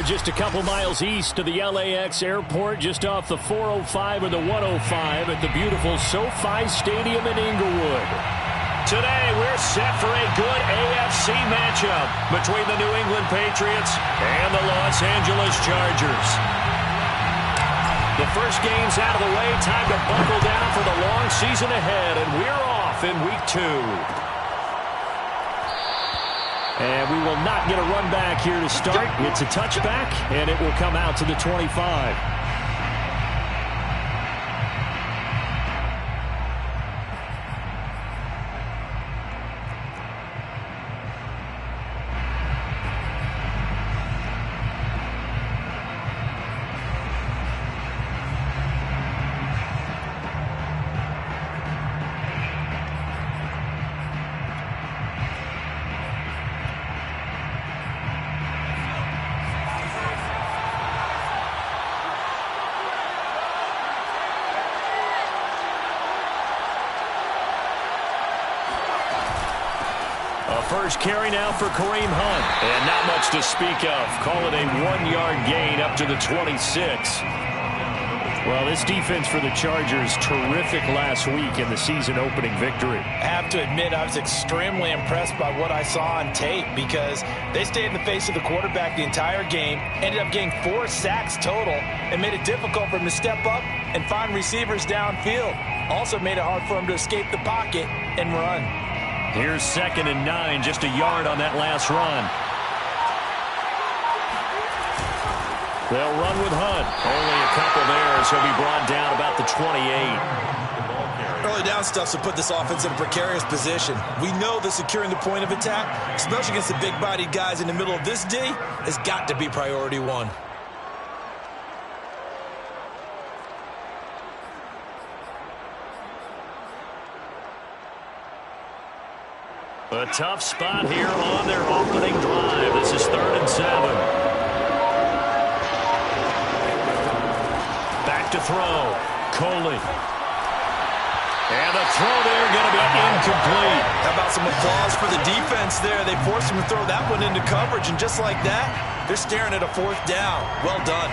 are just a couple miles east of the LAX airport, just off the 405 or the 105 at the beautiful SoFi Stadium in Inglewood. Today, we're set for a good AFC matchup between the New England Patriots and the Los Angeles Chargers. The first game's out of the way. Time to buckle down for the long season ahead, and we're off in Week 2. And we will not get a run back here to start. It's a touchback, and it will come out to the 25. First carry now for Kareem Hunt. And not much to speak of. Call it a 1-yard gain up to the 26. Well, this defense for the Chargers, terrific last week in the season-opening victory. I have to admit, I was extremely impressed by what I saw on tape because they stayed in the face of the quarterback the entire game, ended up getting 4 sacks total, and made it difficult for him to step up and find receivers downfield. Also made it hard for him to escape the pocket and run. Here's 2nd and 9, just a yard on that last run. They'll run with Hunt. Only a couple there as he'll be brought down about the 28. Early down stuff to put this offense in a precarious position. We know that securing the point of attack, especially against the big-bodied guys in the middle of this D, has got to be priority 1. A tough spot here on their opening drive. This is 3rd and 7. Back to throw. Coley. And the throw there going to be incomplete. How about some applause for the defense there? They forced him to throw that one into coverage, and just like that, they're staring at a 4th down. Well done.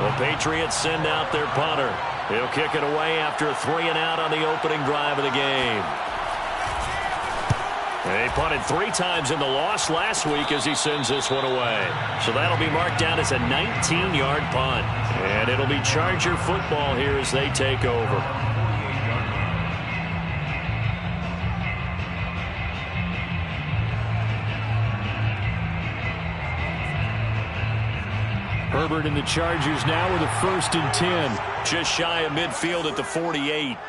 The Patriots send out their punter. He'll kick it away after a 3 and out on the opening drive of the game. They punted 3 times in the loss last week as he sends this one away. So that'll be marked down as a 19-yard punt. And it'll be Charger football here as they take over. Herbert and the Chargers now with a 1st and 10. Just shy of midfield at the 48.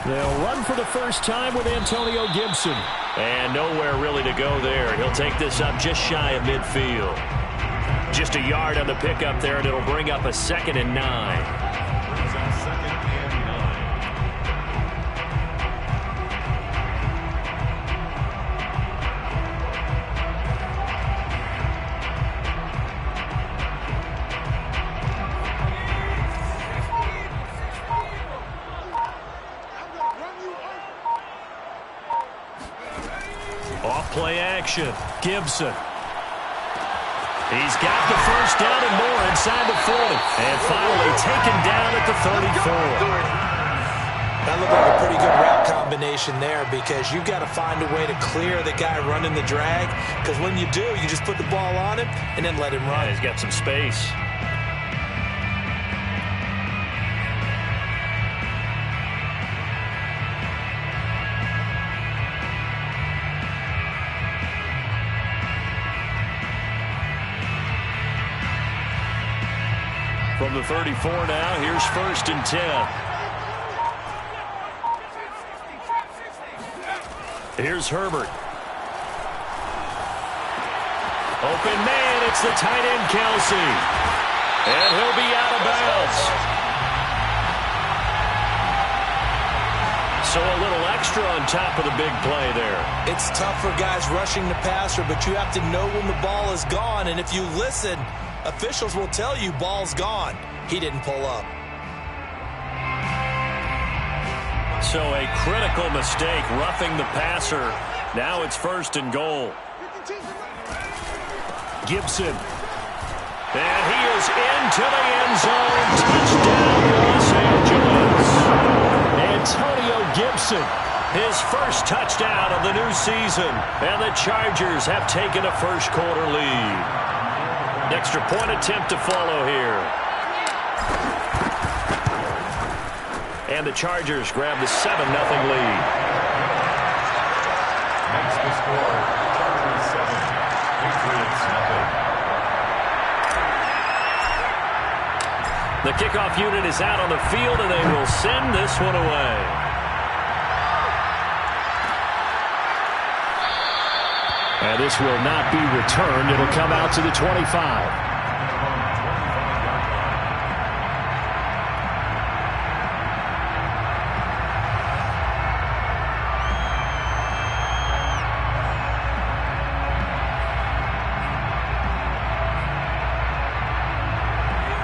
They'll run for the first time with Antonio Gibson. And nowhere really to go there. He'll take this up just shy of midfield. Just a yard on the pickup there, and it'll bring up a 2nd and 9. Play action. Gibson. He's got the first down and more inside the 40. And finally taken down at the 34. That looked like a pretty good route combination there because you've got to find a way to clear the guy running the drag because when you do, you just put the ball on him and then let him run. Yeah, he's got some space. From the 34 now, here's 1st and 10. Here's Herbert. Open man, it's the tight end Kelsey. And he'll be out of bounds. So a little extra on top of the big play there. It's tough for guys rushing the passer, but you have to know when the ball is gone. And if you listen, officials will tell you ball's gone. He didn't pull up. So a critical mistake, roughing the passer Now it's 1st and goal. Gibson. And he is into the end zone. Touchdown, Los Angeles. Antonio Gibson, his first touchdown of the new season. And the Chargers have taken a first-quarter lead. Extra point attempt to follow here. And the Chargers grab the 7-0 lead. Next to score, Chargers 7, Patriots 0. The kickoff unit is out on the field, and they will send this one away. And this will not be returned. It'll come out to the 25.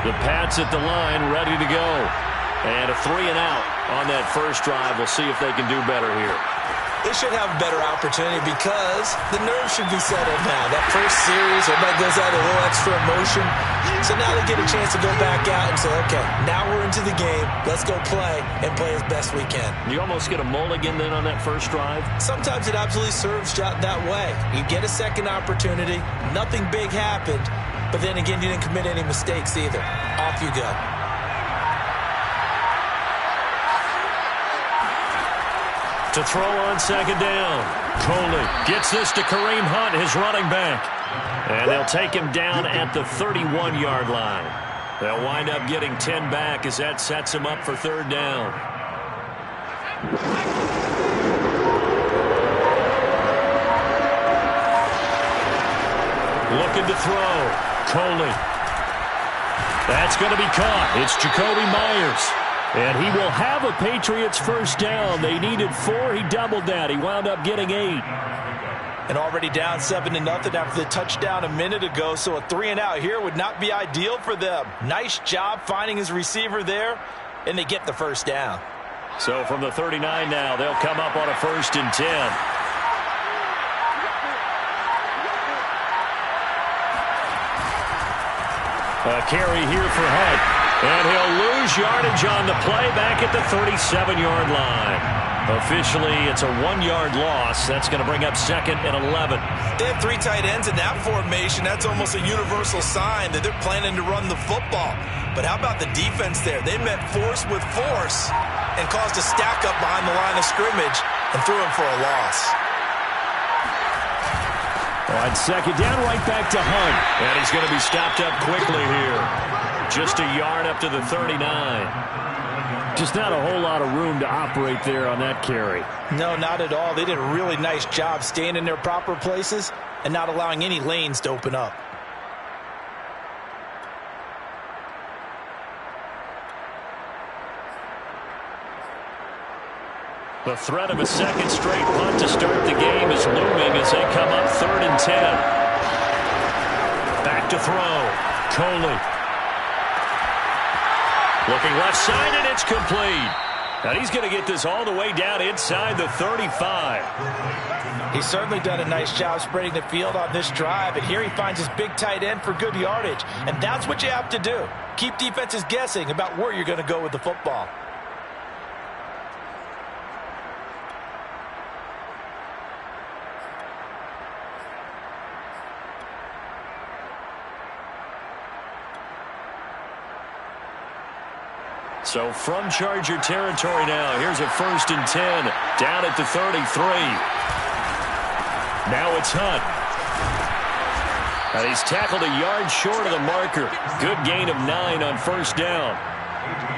The Pats at the line, ready to go. And a 3-and-out on that first drive. We'll see if they can do better here. They should have a better opportunity because the nerves should be settled now. That first series, everybody goes out with a little extra emotion. So now they get a chance to go back out and say, okay, now we're into the game. Let's go play and play as best we can. You almost get a mulligan then on that first drive? Sometimes it absolutely serves that way. You get a second opportunity. Nothing big happened. But then again, you didn't commit any mistakes either. Off you go. To throw on 2nd down. Coley gets this to Kareem Hunt, his running back. And they'll take him down at the 31-yard line. They'll wind up getting 10 back as that sets him up for 3rd down. Looking to throw. Coley. That's going to be caught. It's Jacoby Myers. And he will have a Patriots first down. They needed 4. He doubled that. He wound up getting 8. And already down 7-0 after the touchdown a minute ago. So a 3-and-out here would not be ideal for them. Nice job finding his receiver there. And they get the first down. So from the 39 now, they'll come up on a 1st and 10. A carry here for Hunt. And he'll lose yardage on the play back at the 37-yard line. Officially, it's a 1-yard loss. That's going to bring up 2nd and 11. They have 3 tight ends in that formation. That's almost a universal sign that they're planning to run the football. But how about the defense there? They met force with force and caused a stack up behind the line of scrimmage and threw him for a loss. On 2nd down, right back to Hunt. And he's going to be stopped up quickly here. Just a yard up to the 39. Just not a whole lot of room to operate there on that carry. No, not at all. They did a really nice job staying in their proper places and not allowing any lanes to open up. The threat of a second straight punt to start the game is looming as they come up 3rd and 10. Back to throw. Coley. Looking left side, and it's complete. And he's going to get this all the way down inside the 35. He's certainly done a nice job spreading the field on this drive, and here he finds his big tight end for good yardage. And that's what you have to do. Keep defenses guessing about where you're going to go with the football. So from Charger territory now, here's a 1st and 10 down at the 33. Now it's Hunt. And he's tackled a yard short of the marker. Good gain of 9 on 1st down.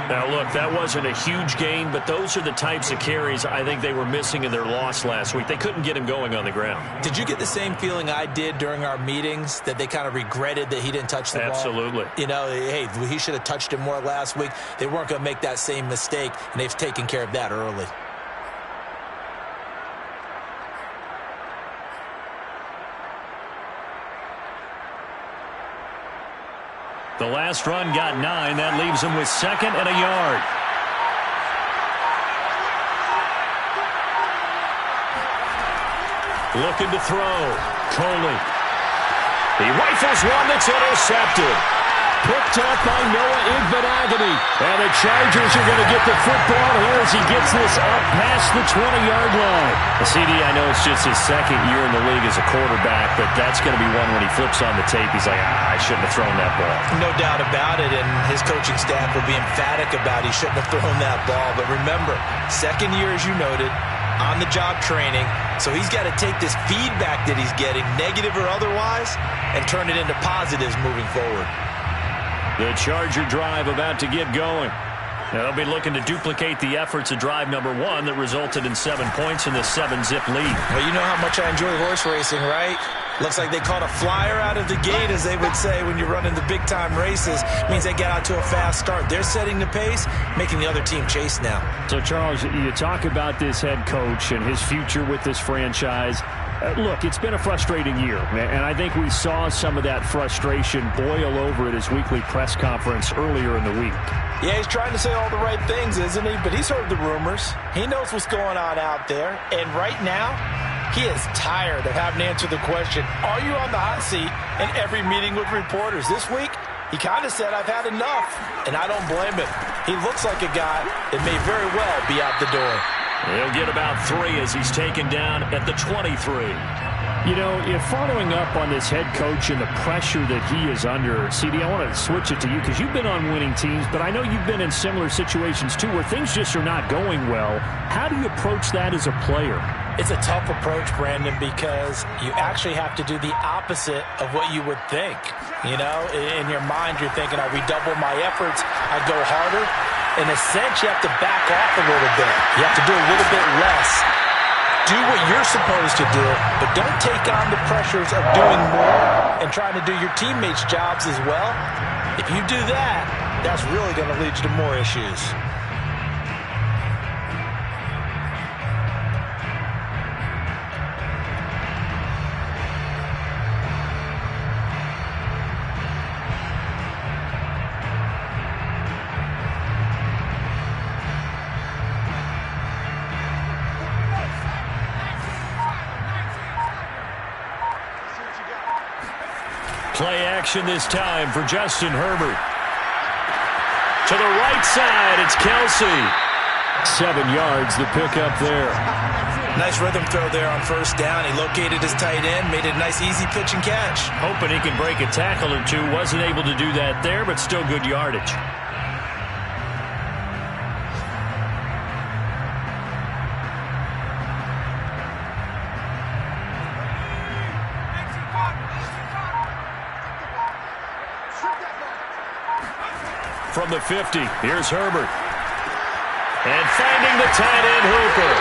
Now, look, that wasn't a huge gain, but those are the types of carries I think they were missing in their loss last week. They couldn't get him going on the ground. Did you get the same feeling I did during our meetings, that they kind of regretted that he didn't touch the ball? Absolutely. You know, hey, he should have touched it more last week. They weren't going to make that same mistake, and they've taken care of that early. The last run got 9. That leaves him with 2nd and a yard. Looking to throw. Coley. He rifles one that's intercepted. Picked up by Noah Igbenogany. And the Chargers are going to get the football here as he gets this up past the 20-yard line. CD, I know it's just his second year in the league as a quarterback, but that's going to be one when he flips on the tape. He's like, I shouldn't have thrown that ball. No doubt about it, and his coaching staff will be emphatic about he shouldn't have thrown that ball. But remember, second year, as you noted, on-the-job training, so he's got to take this feedback that he's getting, negative or otherwise, and turn it into positives moving forward. The Charger drive about to get going. They'll be looking to duplicate the efforts of drive number 1 that resulted in 7 points in the 7-zip lead. Well, you know how much I enjoy horse racing, right? Looks like they caught a flyer out of the gate, as they would say when you're running the big-time races. It means they get out to a fast start. They're setting the pace, making the other team chase now. So, Charles, you talk about this head coach and his future with this franchise. Look, it's been a frustrating year, and I think we saw some of that frustration boil over at his weekly press conference earlier in the week. Yeah, he's trying to say all the right things, isn't he? But he's heard the rumors. He knows what's going on out there. And right now, he is tired of having to answer the question, are you on the hot seat in every meeting with reporters? This week, he kind of said, I've had enough. And I don't blame him. He looks like a guy that may very well be out the door. He'll get about 3 as he's taken down at the 23. You know, if following up on this head coach and the pressure that he is under, CD, I want to switch it to you because you've been on winning teams, but I know you've been in similar situations too where things just are not going well. How do you approach that as a player? It's a tough approach, Brandon, because you actually have to do the opposite of what you would think. You know, in your mind, you're thinking, I redouble my efforts, I go harder. In a sense, you have to back off a little bit. You have to do a little bit less. Do what you're supposed to do, but don't take on the pressures of doing more and trying to do your teammates' jobs as well. If you do that, that's really going to lead you to more issues. Play action this time for Justin Herbert. To the right side, it's Kelsey. 7 yards, the pickup there. Nice rhythm throw there on first down. He located his tight end, made it a nice easy pitch and catch. Hoping he can break a tackle or two. Wasn't able to do that there, but still good yardage. From the 50, here's Herbert. And finding the tight end, Hooper.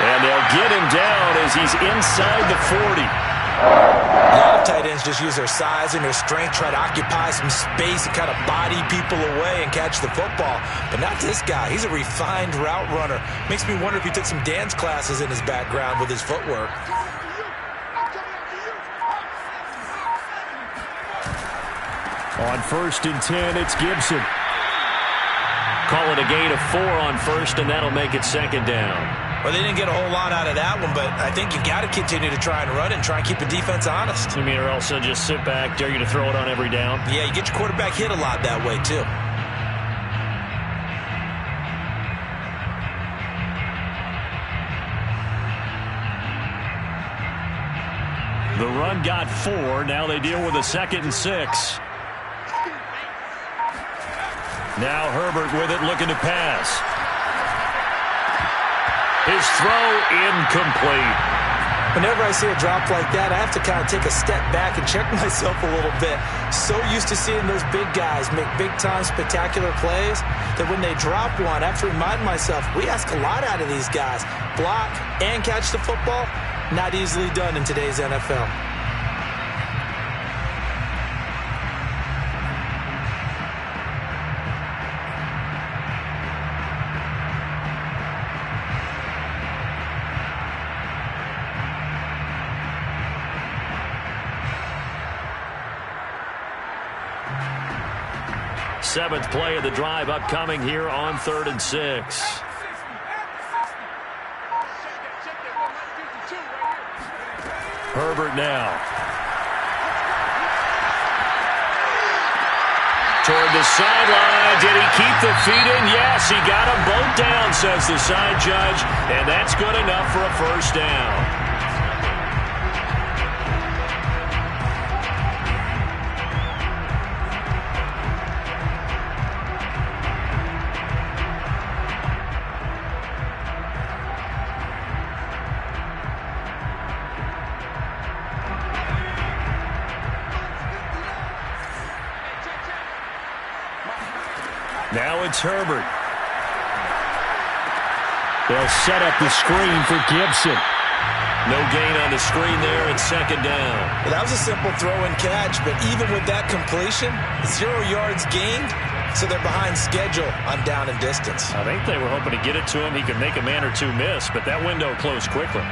And they'll get him down as he's inside the 40. A lot of tight ends just use their size and their strength, try to occupy some space and kind of body people away and catch the football. But not this guy. He's a refined route runner. Makes me wonder if he took some dance classes in his background with his footwork. On 1st and 10, it's Gibson. Call it a gain of 4 on first, and that'll make it 2nd down. Well, they didn't get a whole lot out of that one, but I think you got to continue to try and run and try and keep the defense honest. You mean, or else they'll just sit back, dare you to throw it on every down? Yeah, you get your quarterback hit a lot that way, too. The run got 4. Now they deal with a 2nd and 6. Now Herbert with it, looking to pass. His throw incomplete. Whenever I see a drop like that, I have to kind of take a step back and check myself a little bit. So used to seeing those big guys make big-time spectacular plays that when they drop one, I have to remind myself, we ask a lot out of these guys. Block and catch the football, not easily done in today's NFL. Seventh play of the drive upcoming here on 3rd and 6. Herbert now. Toward the sideline. Did he keep the feet in? Yes, he got them both down, says the side judge. And that's good enough for a first down. Now it's Herbert. They'll set up the screen for Gibson. No gain on the screen there, and second down. Well, that was a simple throw and catch, but even with that completion, 0 yards gained, so they're behind schedule on down and distance. I think they were hoping to get it to him. He could make a man or two miss, but that window closed quickly.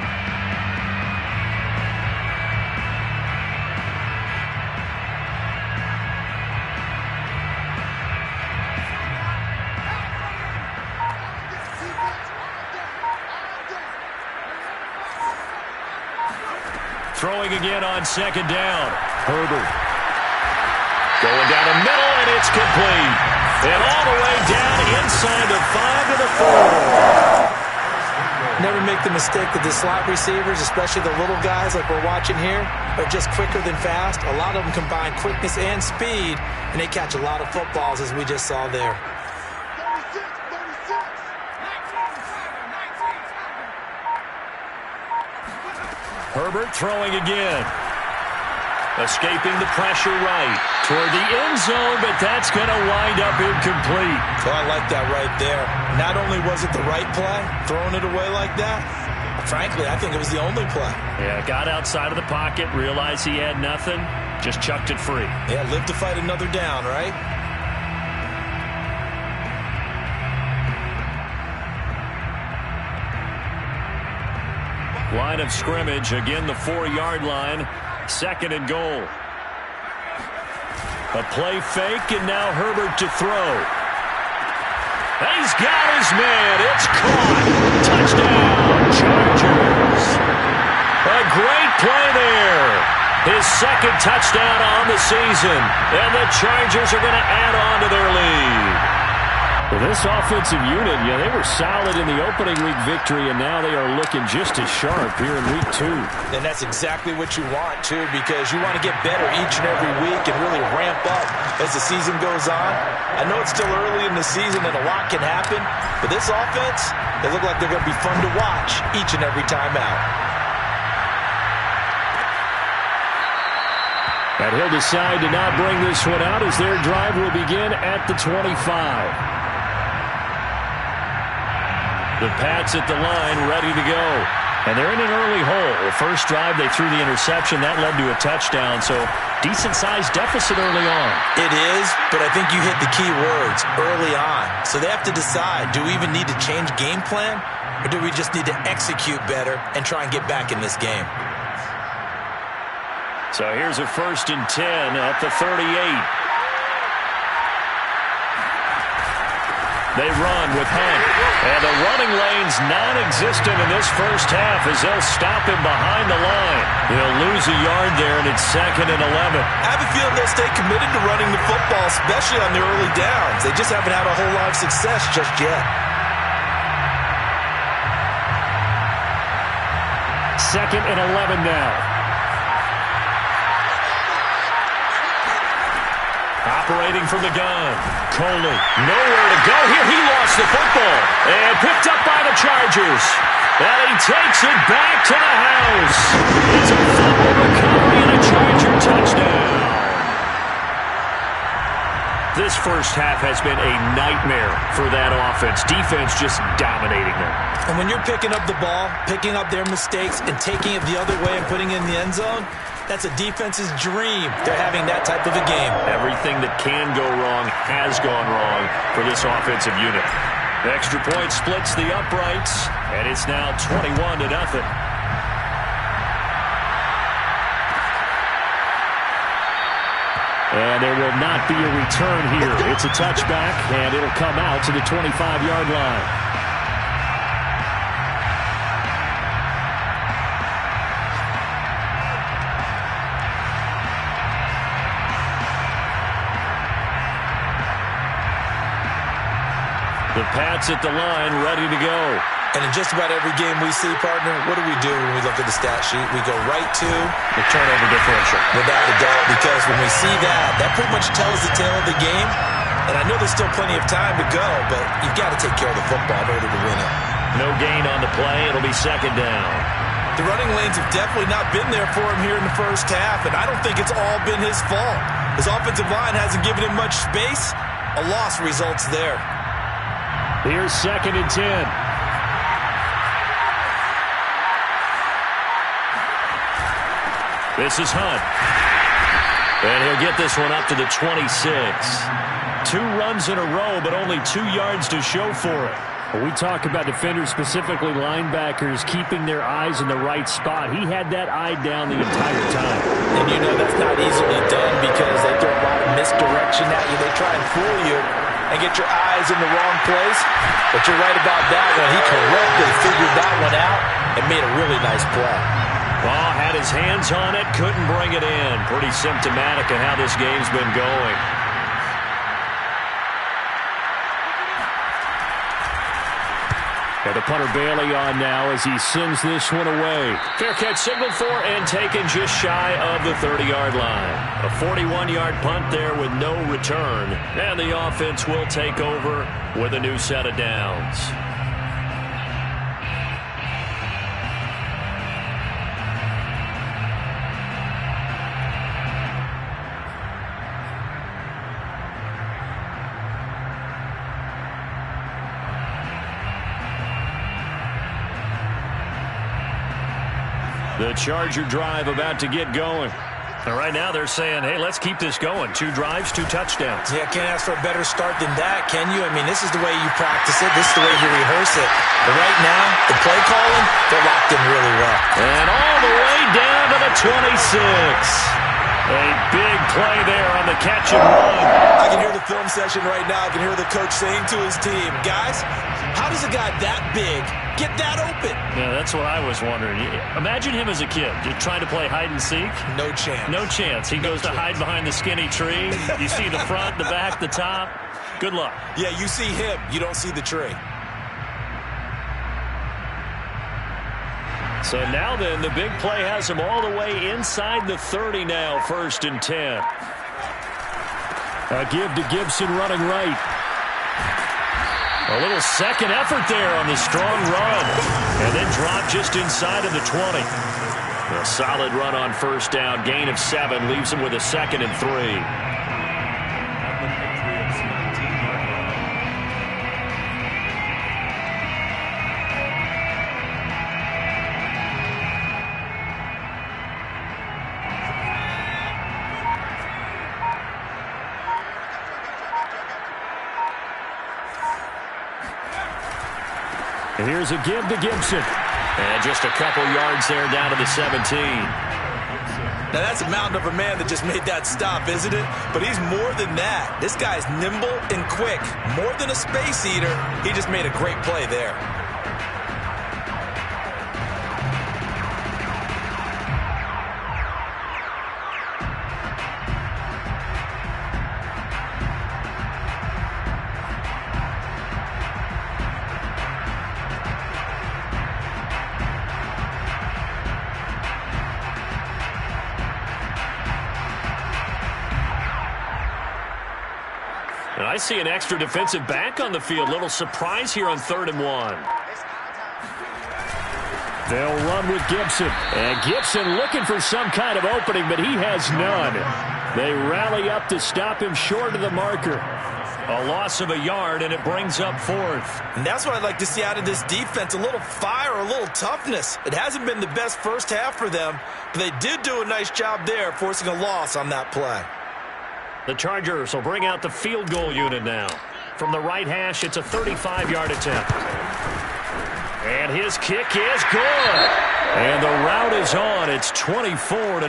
Throwing again on second down. Herbert. Going down the middle, and it's complete. And all the way down inside the 5 to the 4. Never make the mistake that the slot receivers, especially the little guys like we're watching here, are just quicker than fast. A lot of them combine quickness and speed, and they catch a lot of footballs, as we just saw there. Herbert throwing again. Escaping the pressure right toward the end zone, but that's going to wind up incomplete. So I like that right there. Not only was it the right play, throwing it away like that, frankly, I think it was the only play. Yeah, got outside of the pocket, realized he had nothing, just chucked it free. Yeah, live to fight another down, right? Line of scrimmage, again the 4-yard line, second and goal. A play fake, and now Herbert to throw. He's got his man. It's caught. Touchdown, Chargers. A great play there. His second touchdown on the season, and the Chargers are going to add on to their lead. Well, this offensive unit, yeah, they were solid in the opening week victory, and now they are looking just as sharp here in week 2. And that's exactly what you want, too, because you want to get better each and every week and really ramp up as the season goes on. I know it's still early in the season and a lot can happen, but this offense, they look like they're going to be fun to watch each and every time out. And he'll decide to not bring this one out as their drive will begin at the 25. The Pats at the line, ready to go. And they're in an early hole. The first drive, they threw the interception. That led to a touchdown, so decent-sized deficit early on. It is, but I think you hit the key words, early on. So they have to decide, do we even need to change game plan, or do we just need to execute better and try and get back in this game? So here's a 1st and 10 at the 38. They run with Hunt. And the running lane's non-existent in this first half as they'll stop him behind the line. He'll lose a yard there, and it's 2nd and 11. I have a feeling they'll stay committed to running the football, especially on the early downs. They just haven't had a whole lot of success just yet. 2nd and 11 now. Operating from the gun. Coley, nowhere to go here. He lost the football and picked up by the Chargers. And he takes it back to the house. It's a fumble recovery and a Charger touchdown. This first half has been a nightmare for that offense. Defense just dominating them. And when you're picking up the ball, picking up their mistakes, and taking it the other way and putting it in the end zone, that's a defense's dream. They're having that type of a game. Everything that can go wrong has gone wrong for this offensive unit. The extra point splits the uprights, and it's now 21-0. And there will not be a return here. It's a touchback, and it'll come out to the 25-yard line. The Pats at the line, ready to go. And in just about every game we see, partner, what do when we look at the stat sheet? We go right to the turnover differential. Without a doubt, because when we see that, that pretty much tells the tale of the game. And I know there's still plenty of time to go, but you've got to take care of the football in order to win it. No gain on the play. It'll be second down. The running lanes have definitely not been there for him here in the first half, and I don't think it's all been his fault. His offensive line hasn't given him much space. A loss results there. Here's 2nd and 10. This is Hunt. And he'll get this one up to the 26. 2 runs in a row, but only 2 yards to show for it. When we talk about defenders, specifically linebackers, keeping their eyes in the right spot, he had that eye down the entire time. And you know that's not easily done because they throw a lot of misdirection at you. They try and fool you and get your eyes in the wrong place. But you're right about that one. He correctly figured that one out and made a really nice play. Ball had his hands on it, couldn't bring it in. Pretty symptomatic of how this game's been going. Got the punter Bailey on now as he sends this one away. Fair catch signaled for and taken just shy of the 30-yard line. A 41-yard punt there with no return. And the offense will take over with a new set of downs. The Charger drive about to get going. And right now they're saying, hey, let's keep this going. 2 drives, 2 touchdowns. Yeah, can't ask for a better start than that, can you? I mean, this is the way you practice it. This is the way you rehearse it. But right now, the play calling, they're locked in really well. And all the way down to the 26. A big play there on the catch and run. I can hear the film session right now. I can hear the coach saying to his team, guys, how does a guy that big get that open? Yeah, that's what I was wondering. Imagine him as a kid, just trying to play hide and seek. No chance. No chance. He goes to hide behind the skinny tree. You see the front, the back, the top. Good luck. Yeah, you see him. You don't see the tree. So now then, the big play has him all the way inside the 30 now, 1st and 10. A give to Gibson running right. A little second effort there on the strong run. And then drop just inside of the 20. A solid run on 1st down. Gain of 7 leaves him with a 2nd and 3. And here's a give to Gibson. And just a couple yards there down to the 17. Now, that's a mountain of a man that just made that stop, isn't it? But he's more than that. This guy's nimble and quick. More than a space eater. He just made a great play there. And I see an extra defensive back on the field. Little surprise here on 3rd and 1. They'll run with Gibson. And Gibson looking for some kind of opening, but he has none. They rally up to stop him short of the marker. A loss of a yard, and it brings up 4th. And that's what I'd like to see out of this defense. A little fire, a little toughness. It hasn't been the best first half for them, but they did do a nice job there, forcing a loss on that play. The Chargers will bring out the field goal unit now. From the right hash, it's a 35-yard attempt. And his kick is good. And the route is on. It's 24-0.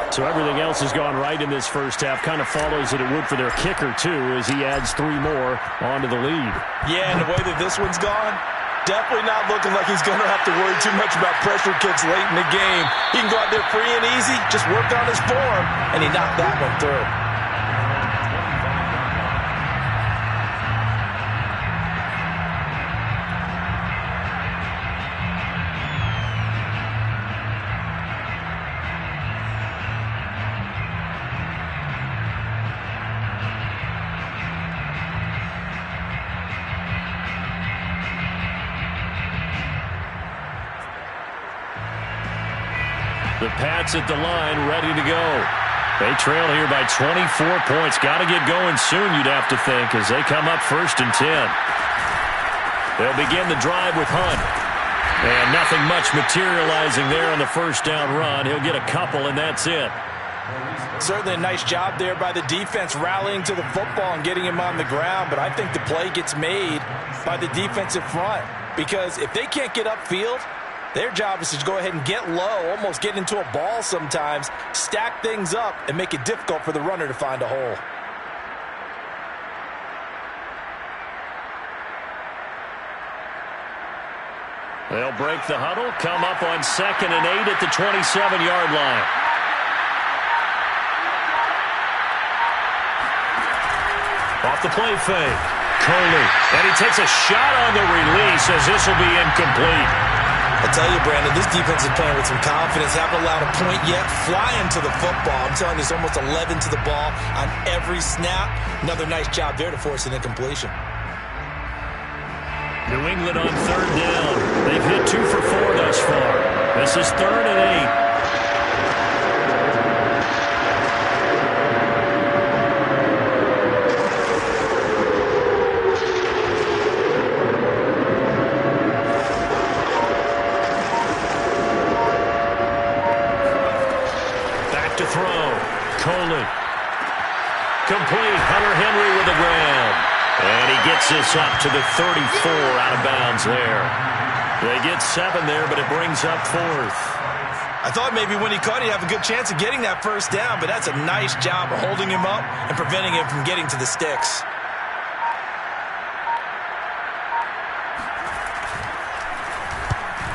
So everything else has gone right in this first half. Kind of follows that it would for their kicker, too, as he adds 3 more onto the lead. Yeah, and the way that this one's gone, definitely not looking like he's going to have to worry too much about pressure kicks late in the game. He can go out there free and easy, just work on his form, and he knocked that one through. The Pats at the line, ready to go. They trail here by 24 points. Got to get going soon, you'd have to think, as they come up 1st and 10. They'll begin the drive with Hunt. And nothing much materializing there on the first down run. He'll get a couple, and that's it. Certainly a nice job there by the defense rallying to the football and getting him on the ground. But I think the play gets made by the defensive front. Because if they can't get upfield, their job is to go ahead and get low, almost get into a ball sometimes, stack things up, and make it difficult for the runner to find a hole. They'll break the huddle, come up on 2nd and 8 at the 27-yard line. Off the play fake. Coley. And he takes a shot on the release as this will be incomplete. I tell you, Brandon, this defense is playing with some confidence. Haven't allowed a point yet. Flying to the football. I'm telling you, it's almost 11 to the ball on every snap. Another nice job there to force an incompletion. New England on 3rd down. They've hit 2 for 4 thus far. This is 3rd and 8. Complete. Hunter Henry with the grab. And he gets this up to the 34 out of bounds there. They get 7 there, but it brings up 4th. I thought maybe when he caught it, he'd have a good chance of getting that first down, but that's a nice job of holding him up and preventing him from getting to the sticks.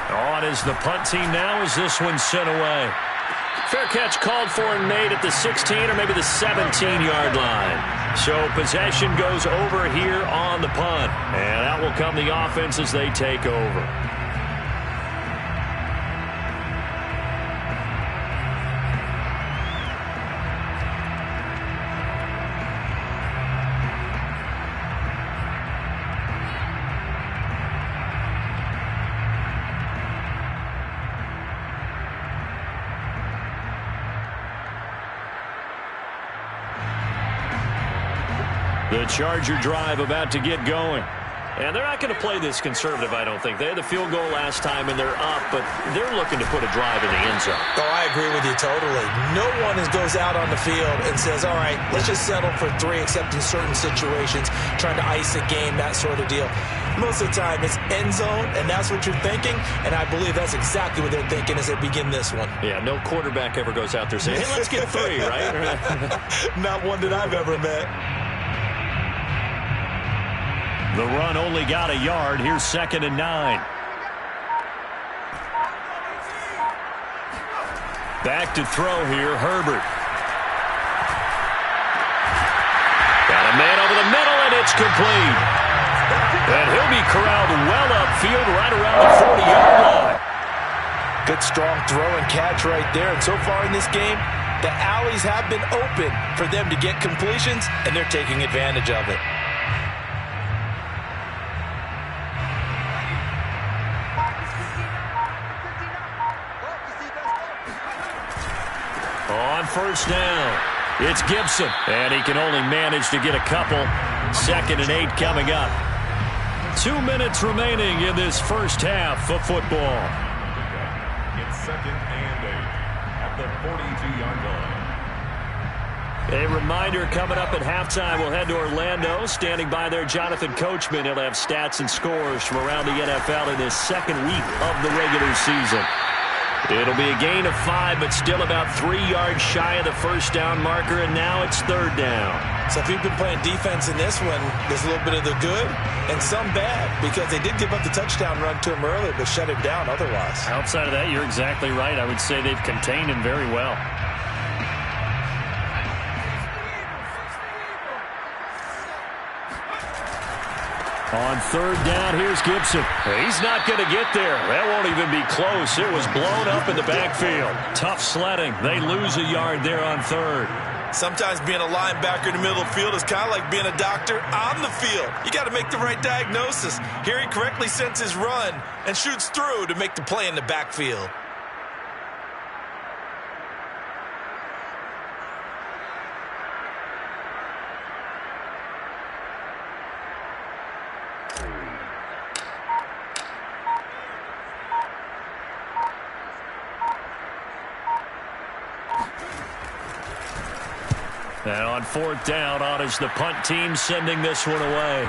On is the punt team now as this one's sent away. Fair catch called for and made at the 16 or maybe the 17-yard line. So possession goes over here on the punt. And out will come the offense as they take over. The Charger drive about to get going. And they're not going to play this conservative, I don't think. They had the field goal last time, and they're up, but they're looking to put a drive in the end zone. Oh, I agree with you totally. No one goes out on the field and says, all right, let's just settle for 3, except in certain situations, trying to ice a game, that sort of deal. Most of the time, it's end zone, and that's what you're thinking, and I believe that's exactly what they're thinking as they begin this one. Yeah, no quarterback ever goes out there saying, hey, let's get 3, right? Not one that I've ever met. The run only got a yard. Here's 2nd and 9. Back to throw here, Herbert. Got a man over the middle, and it's complete. And he'll be corralled well upfield right around the 40-yard line. Good, strong throw and catch right there. And so far in this game, the alleys have been open for them to get completions, and they're taking advantage of it. On first down, it's Gibson, and he can only manage to get a couple. 2nd and 8 coming up. 2 minutes remaining in this first half of football. It's 2nd and 8 at the 42-yard line. A reminder coming up at halftime, we'll head to Orlando. Standing by there, Jonathan Coachman. He'll have stats and scores from around the NFL in this second week of the regular season. It'll be a gain of 5, but still about 3 yards shy of the first down marker, and now it's 3rd down. So if you've been playing defense in this one, there's a little bit of the good and some bad, because they did give up the touchdown run to him earlier, but shut him down otherwise. Outside of that, you're exactly right. I would say they've contained him very well. On 3rd down, here's Gibson. He's not going to get there. That won't even be close. It was blown up in the backfield. Tough sledding. They lose a yard there on 3rd. Sometimes being a linebacker in the middle of the field is kind of like being a doctor on the field. You got to make the right diagnosis. Here he correctly sends his run and shoots through to make the play in the backfield. And on fourth down, on is the punt team sending this one away.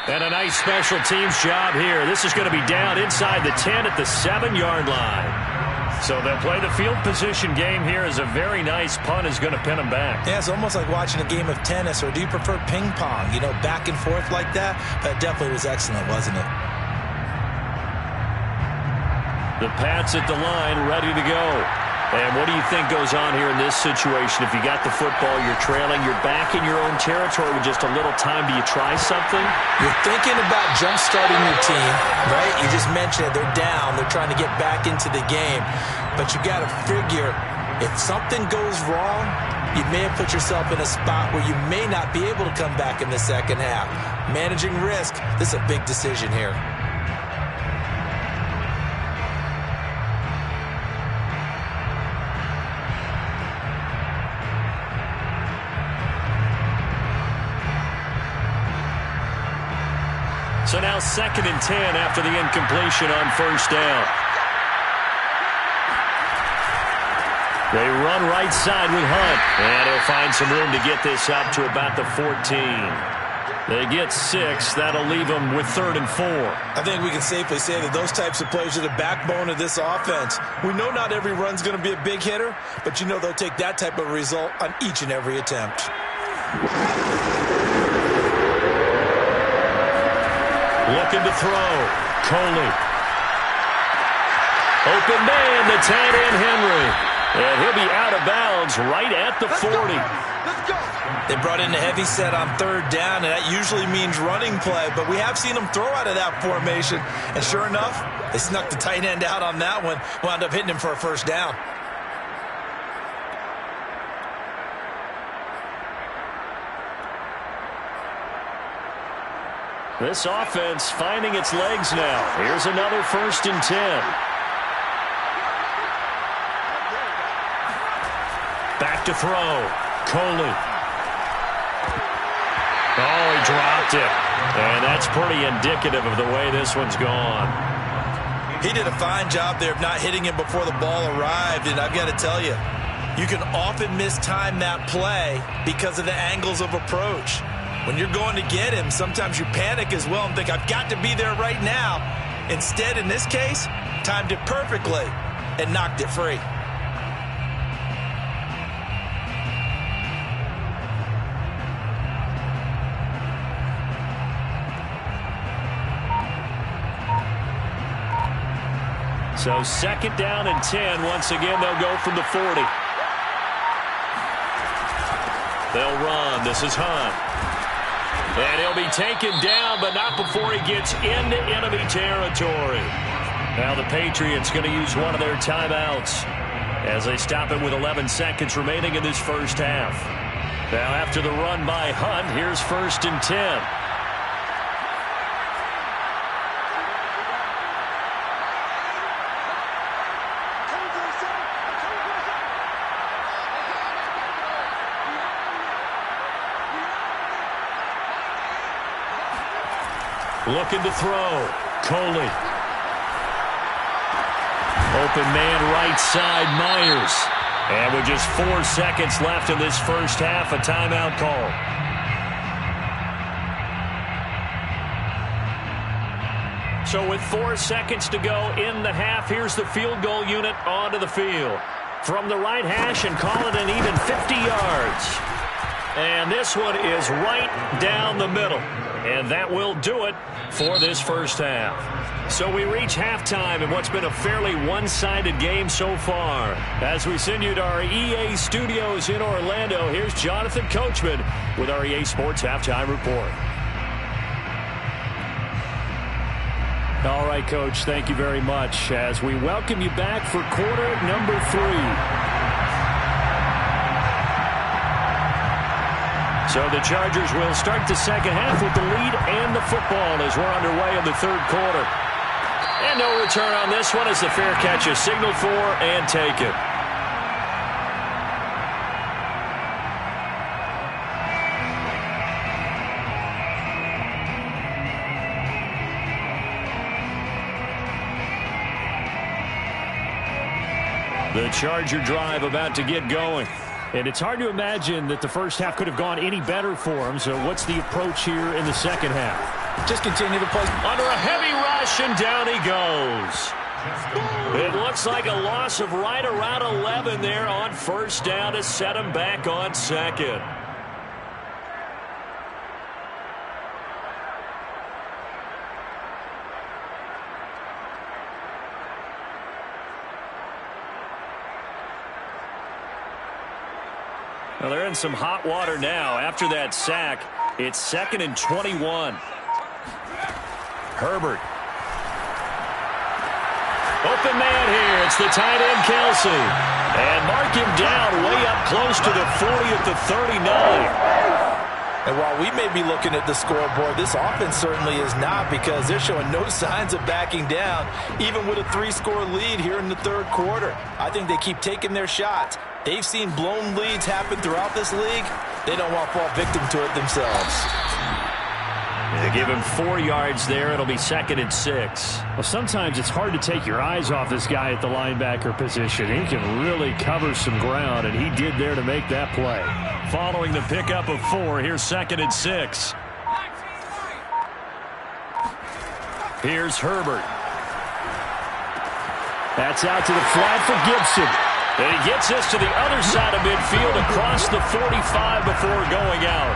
And a nice special teams job here. This is going to be down inside the 10 at the 7-yard line. So they'll play the field position game here as a very nice punt is going to pin them back. Yeah, it's almost like watching a game of tennis, or do you prefer ping pong? You know, back and forth like that? That definitely was excellent, wasn't it? The Pats at the line, ready to go. And what do you think goes on here in this situation? If you got the football, you're trailing, you're back in your own territory with just a little time. Do you try something? You're thinking about jump-starting your team, right? You just mentioned it. They're down. They're trying to get back into the game. But you got to figure, if something goes wrong, you may have put yourself in a spot where you may not be able to come back in the second half. Managing risk, this is a big decision here. So now 2nd and 10 after the incompletion on first down. They run right side with Hunt, and he'll find some room to get this up to about the 14. They get 6. That'll leave them with 3rd and 4. I think we can safely say that those types of plays are the backbone of this offense. We know not every run's going to be a big hitter, but you know they'll take that type of result on each and every attempt. Looking to throw. Coley. Open man, the tight end Henry. And he'll be out of bounds right at the 40. Let's go. They brought in a heavy set on 3rd down, and that usually means running play. But we have seen them throw out of that formation. And sure enough, they snuck the tight end out on that one. Wound up hitting him for a first down. This offense finding its legs now. Here's another 1st and 10. Back to throw. Coley. Oh, he dropped it. And that's pretty indicative of the way this one's gone. He did a fine job there of not hitting him before the ball arrived. And I've got to tell you, you can often mistime that play because of the angles of approach. When you're going to get him, sometimes you panic as well and think, I've got to be there right now. Instead, in this case, timed it perfectly and knocked it free. So 2nd down and 10. Once again, they'll go from the 40. They'll run. This is Hunt. And he'll be taken down, but not before he gets into enemy territory. Now the Patriots going to use one of their timeouts as they stop it with 11 seconds remaining in this first half. Now after the run by Hunt, here's 1st and 10. Looking to throw. Coley. Open man right side, Myers. And with just 4 seconds left in this first half, a timeout call. So with 4 seconds to go in the half, here's the field goal unit onto the field. From the right hash and call it an even 50 yards. And this one is right down the middle. And that will do it for this first half. So we reach halftime in what's been a fairly one-sided game so far. As we send you to our EA studios in Orlando, here's Jonathan Coachman with our EA Sports Halftime Report. All right, Coach, thank you very much as we welcome you back for quarter number 3. So the Chargers will start the second half with the lead and the football as we're underway in the 3rd quarter. And no return on this one as the fair catch is signaled for and taken. The Charger drive about to get going. And it's hard to imagine that the first half could have gone any better for him. So what's the approach here in the second half? Just continue to play. Under a heavy rush, and down he goes. It looks like a loss of right around 11 there on first down to set him back on second. Well, they're in some hot water now. After that sack, it's 2nd and 21. Herbert. Open man here. It's the tight end, Kelsey. And mark him down way up close to the 40 at the 39. And while we may be looking at the scoreboard, this offense certainly is not, because they're showing no signs of backing down, even with a 3-score lead here in the third quarter. I think they keep taking their shots. They've seen blown leads happen throughout this league. They don't want to fall victim to it themselves. They give him 4 yards there. It'll be 2nd and 6. Well, sometimes it's hard to take your eyes off this guy at the linebacker position. He can really cover some ground, and he did there to make that play. Following the pickup of 4, here's 2nd and 6. Here's Herbert. That's out to the flat for Gibson. And he gets us to the other side of midfield across the 45 before going out.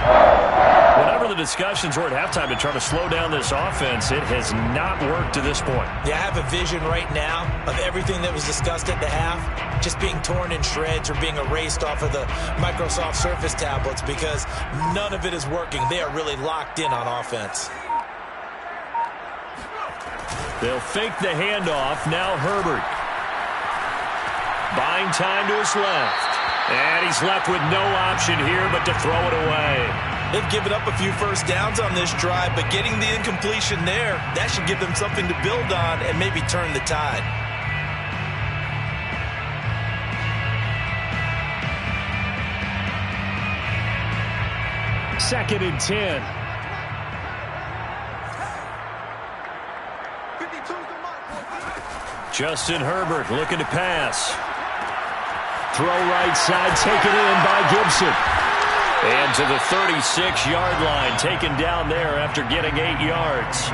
Whenever the discussions were at halftime to try to slow down this offense, it has not worked to this point. Yeah, I have a vision right now of everything that was discussed at the half just being torn in shreds or being erased off of the Microsoft Surface tablets, because none of it is working. They are really locked in on offense. They'll fake the handoff. Now Herbert. Buying time to his left. And he's left with no option here but to throw it away. They've given up a few first downs on this drive, but getting the incompletion there, that should give them something to build on and maybe turn the tide. Second and 10. Justin Herbert looking to pass. Throw right side, taken in by Gibson. And to the 36-yard line, taken down there after getting 8 yards.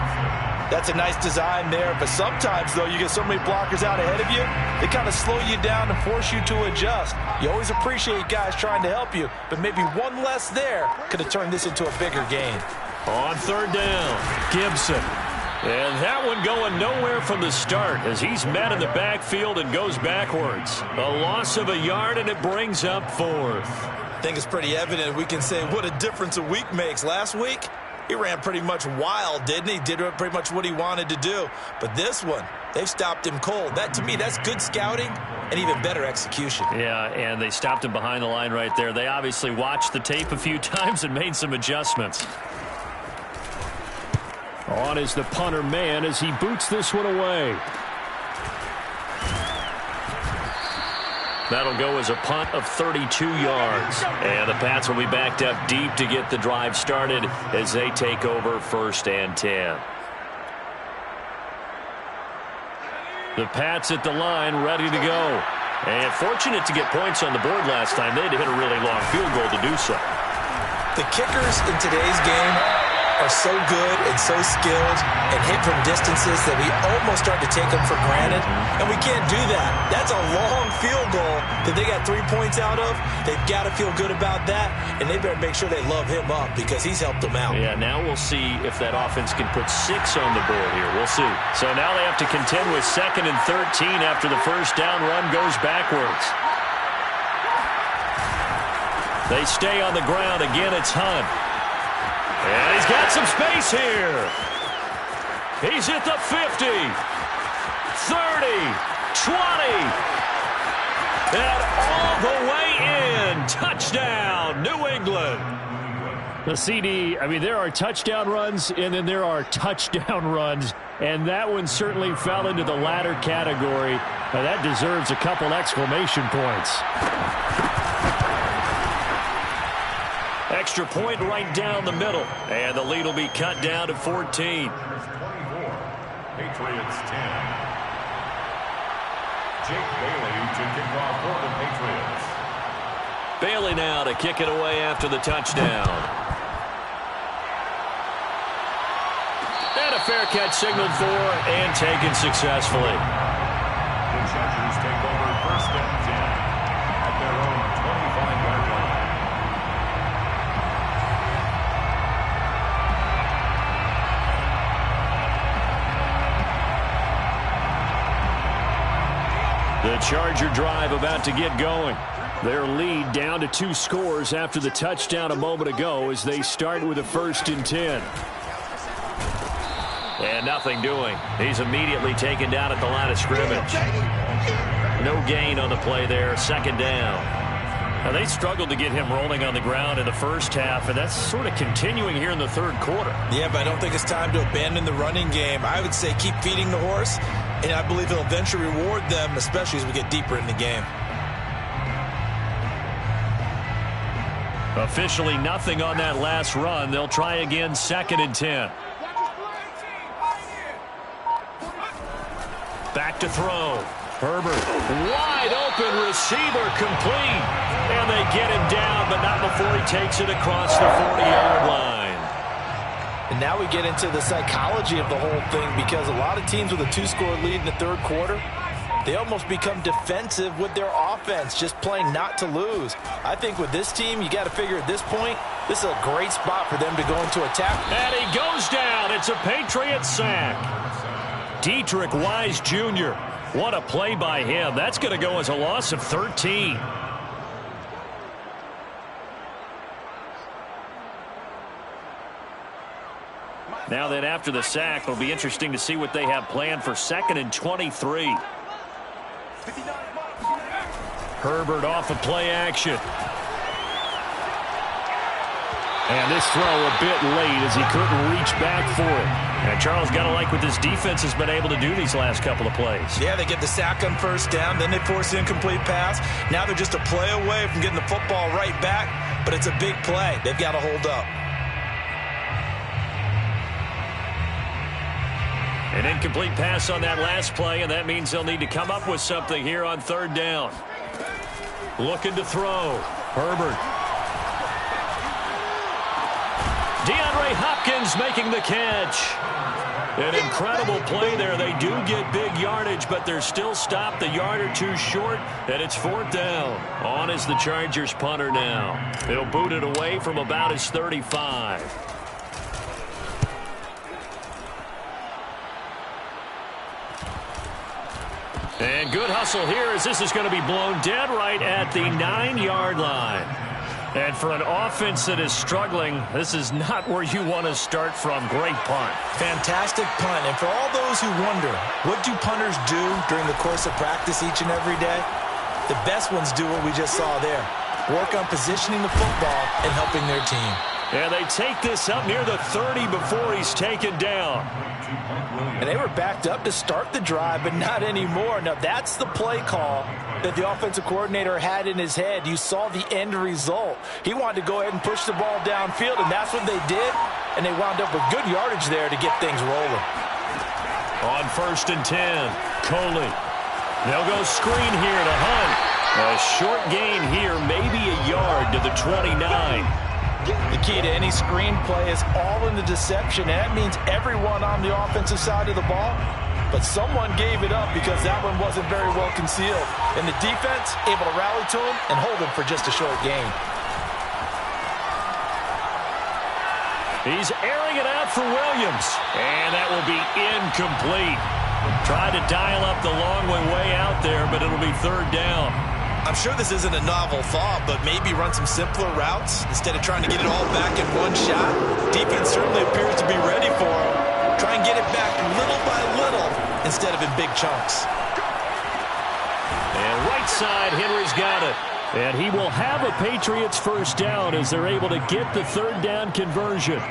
That's a nice design there, but sometimes, though, you get so many blockers out ahead of you, they kind of slow you down and force you to adjust. You always appreciate guys trying to help you, but maybe one less there could have turned this into a bigger gain. On third down, Gibson. And that one going nowhere from the start as he's met in the backfield and goes backwards. A loss of a yard, and it brings up 4th. I think it's pretty evident. We can say what a difference a week makes. Last week, he ran pretty much wild, didn't he? Did pretty much what he wanted to do. But this one, they've stopped him cold. That, to me, that's good scouting and even better execution. Yeah, and they stopped him behind the line right there. They obviously watched the tape a few times and made some adjustments. On is the punter man as he boots this one away. That'll go as a punt of 32 yards. And the Pats will be backed up deep to get the drive started as they take over 1st and 10. The Pats at the line, ready to go. And fortunate to get points on the board last time. They had to hit a really long field goal to do so. The kickers in today's game are so good and so skilled and hit from distances that we almost start to take them for granted, and we can't do that. That's a long field goal that they got 3 points out of. They've got to feel good about that, and they better make sure they love him up because he's helped them out. Yeah, now we'll see if that offense can put 6 on the board here. We'll see. So now they have to contend with 2nd and 13 after the first down run goes backwards. They stay on the ground. Again, it's Hunt. And he's got some space here. He's at the 50, 30, 20, and all the way in. Touchdown, New England. The CD, I mean, there are touchdown runs, and then there are touchdown runs, and that one certainly fell into the latter category. Now, that deserves a couple exclamation points. Extra point right down the middle. And the lead will be cut down to 14. 24. Patriots 10. Jake Bailey to kick off for the Patriots. Bailey now to kick it away after the touchdown. And a fair catch signaled for and taken successfully. The Chargers take over first and 10 at their own 25-yard line. The Charger drive about to get going. Their lead down to 2 scores after the touchdown a moment ago as they start with a 1st and 10. And nothing doing. He's immediately taken down at the line of scrimmage. No gain on the play there. 2nd down. Now, they struggled to get him rolling on the ground in the first half, and that's sort of continuing here in the 3rd quarter. Yeah, but I don't think it's time to abandon the running game. I would say keep feeding the horse, and I believe he'll eventually reward them, especially as we get deeper in the game. Officially nothing on that last run. They'll try again, 2nd and 10. Back to throw. Herbert, wide open receiver, complete. And they get him down, but not before he takes it across the 40-yard line. And now we get into the psychology of the whole thing, because a lot of teams with a 2-score lead in the 3rd quarter, they almost become defensive with their offense, just playing not to lose. I think with this team, you got to figure at this point, this is a great spot for them to go into attack. And he goes down. It's a Patriot sack. Dietrich Wise Jr. What a play by him. That's going to go as a loss of 13. Now then, after the sack, it'll be interesting to see what they have planned for 2nd and 23. Herbert off of play action. And this throw a bit late as he couldn't reach back for it. And Charles, got to like what this defense has been able to do these last couple of plays. Yeah, they get the sack on 1st down, then they force the incomplete pass. Now they're just a play away from getting the football right back, but it's a big play. They've got to hold up. An incomplete pass on that last play, and that means they'll need to come up with something here on 3rd down. Looking to throw. Herbert. DeAndre Hopkins making the catch. An incredible play there. They do get big yardage, but they're still stopped a yard or 2 short, and it's 4th down. On is the Chargers punter now. They'll boot it away from about his 35. And good hustle here as this is going to be blown dead right at the 9-yard line. And for an offense that is struggling, this is not where you want to start from. Great punt. Fantastic punt. And for all those who wonder, what do punters do during the course of practice each and every day? The best ones do what we just saw there. Work on positioning the football and helping their team. And they take this up near the 30 before he's taken down. And they were backed up to start the drive, but not anymore. Now, that's the play call that the offensive coordinator had in his head. You saw the end result. He wanted to go ahead and push the ball downfield, and that's what they did. And they wound up with good yardage there to get things rolling. On 1st and 10, Coley. They'll go screen here to Hunt. A short gain here, maybe a yard to the 29. The key to any screen play is all in the deception. And that means everyone on the offensive side of the ball. But someone gave it up because that one wasn't very well concealed. And the defense able to rally to him and hold him for just a short gain. He's airing it out for Williams. And that will be incomplete. Tried to dial up the long way out there, but it'll be 3rd down. I'm sure this isn't a novel thought, but maybe run some simpler routes instead of trying to get it all back in one shot. Defense certainly appears to be ready for him. Try and get it back little by little instead of in big chunks. And right side, Henry's got it. And he will have a Patriots 1st down as they're able to get the 3rd down conversion.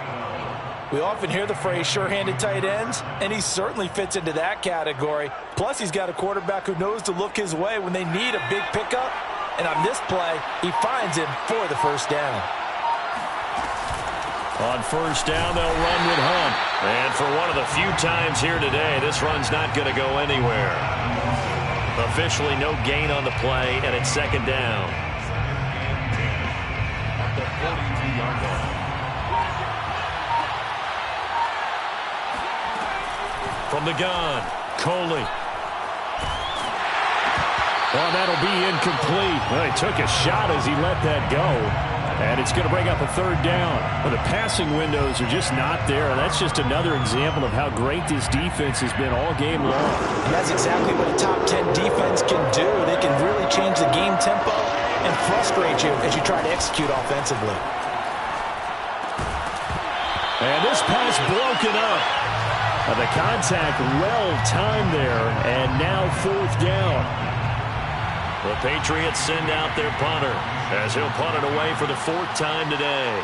We often hear the phrase sure-handed tight ends, and he certainly fits into that category. Plus, he's got a quarterback who knows to look his way when they need a big pickup. And on this play, he finds him for the 1st down. On 1st down, they'll run with Hunt. And for one of the few times here today, this run's not going to go anywhere. Officially no gain on the play, and it's second down. At the 42-yard line. From the gun, Coley. Oh, that'll be incomplete. Well, he took a shot as he let that go. And it's going to bring up a third down. Well, the passing windows are just not there. And that's just another example of how great this defense has been all game long. And that's exactly what a top 10 defense can do. They can really change the game tempo and frustrate you as you try to execute offensively. And this pass broken up. The contact well-timed there, and now fourth down. The Patriots send out their punter as he'll punt it away for the fourth time today.